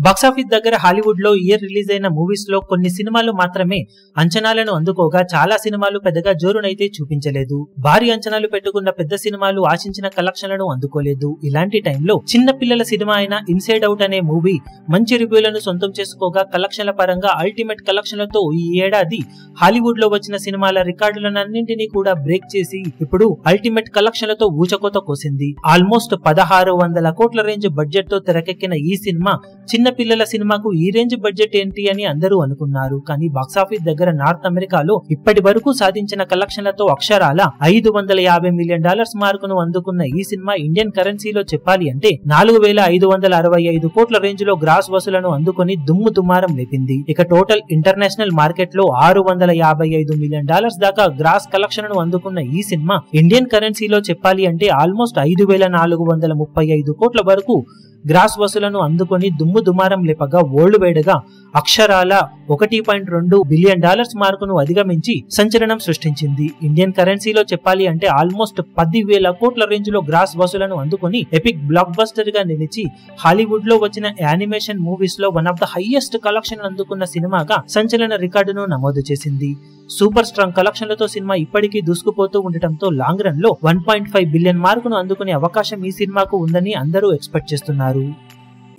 Box office దగ్గర Hollywood లో year release అయిన మూవీస్ లో కొన్ని సినిమాలు మాత్రమే అంచనాలను అందుకోగా చాలా సినిమాలు పెద్దగా జోరునైతే చూపించలేదు. భారీ అంచనాలు పెట్టుకున్న పెద్ద సినిమాలు ఆశించిన కలెక్షన్లను అందుకోలేదు. ఇలాంటి టైంలో చిన్న పిల్లల సినిమా అయిన ఇన్సైడ్ అవుట్ అనే మూవీ మంచి రివ్యూలను సొంతం చేసుకోగా కలెక్షన్ల పరంగా అల్టిమేట్ కలెక్షన్లతో ఈ ఏడాది హాలీవుడ్ లో వచ్చిన సినిమాల రికార్డులన్నింటినీ కూడా బ్రేక్ చేసి ఇప్పుడు అల్టిమేట్ కలెక్షన్లతో ఊచకోత కోసింది. ఆల్మోస్ట్ 1600 కోట్ల రేంజ్ బడ్జెట్ తో తెరకెక్కిన ఈ సినిమా చిన్న పిల్లల సినిమాకు ఈ రేంజ్ బడ్జెట్ ఏంటి అని అందరూ అనుకున్నారు. కానీ బాక్సాఫీస్ దగ్గర నార్త్ అమెరికాలో ఇప్పటి వరకు సాధించిన కలెక్షన్లతో అక్షరాల $550 మిలియన్ మార్కును అందుకున్న ఈ సినిమా ఇండియన్ కరెన్సీలో చెప్పాలి అంటే 4565 కోట్ల రేంజ్ లో గ్రాస్ వసూలను అందుకుని దుమ్ము దుమారం లేపింది. ఇక టోటల్ ఇంటర్నేషనల్ మార్కెట్ లో $655 మిలియన్ దాకా గ్రాస్ కలెక్షన్ ను అందుకున్న ఈ సినిమా ఇండియన్ కరెన్సీలో చెప్పాలి అంటే ఆల్మోస్ట్ 5435 కోట్ల వరకు గ్రాస్ వసూలను అందుకొని దుమ్ము దుమారం లేపగా వరల్డ్ వైడ్ గా అక్షరాల $1.2 బిలియన్ మార్కును అధిగమించి సంచలనం సృష్టించింది. ఇండియన్ కరెన్సీలో చెప్పాలి అంటే ఆల్మోస్ట్ 10,000 కోట్ల రేంజ్ లో గ్రాస్ వసూలను అందుకుని ఎపిక్ బ్లాక్ బస్టర్ గా నిలిచి హాలీవుడ్ లో వచ్చిన యానిమేషన్ మూవీస్ లో one of the highest collection అందుకున్న సినిమాగా సంచలన రికార్డును నమోదు చేసింది. సూపర్ స్ట్రాంగ్ కలెక్షన్లతో సినిమా ఇప్పటికీ దూసుకుపోతూ ఉండటంతో లాంగ్ రన్ లో 1.5 బిలియన్ మార్కును అందుకునే అవకాశం ఈ సినిమాకు ఉందని అందరూ ఎక్స్పెక్ట్ చేస్తున్నారు.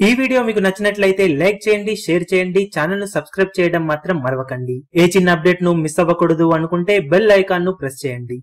ఈ వీడియో మీకు నచ్చినట్లయితే లైక్ చేయండి, షేర్ చేయండి, ఛానల్ ను సబ్స్క్రైబ్ చేయడం మాత్రం మరవకండి. ఏ చిన్న అప్డేట్ ను మిస్ అవ్వకూడదు అనుకుంటే బెల్ ఐకాన్ ను ప్రెస్ చేయండి.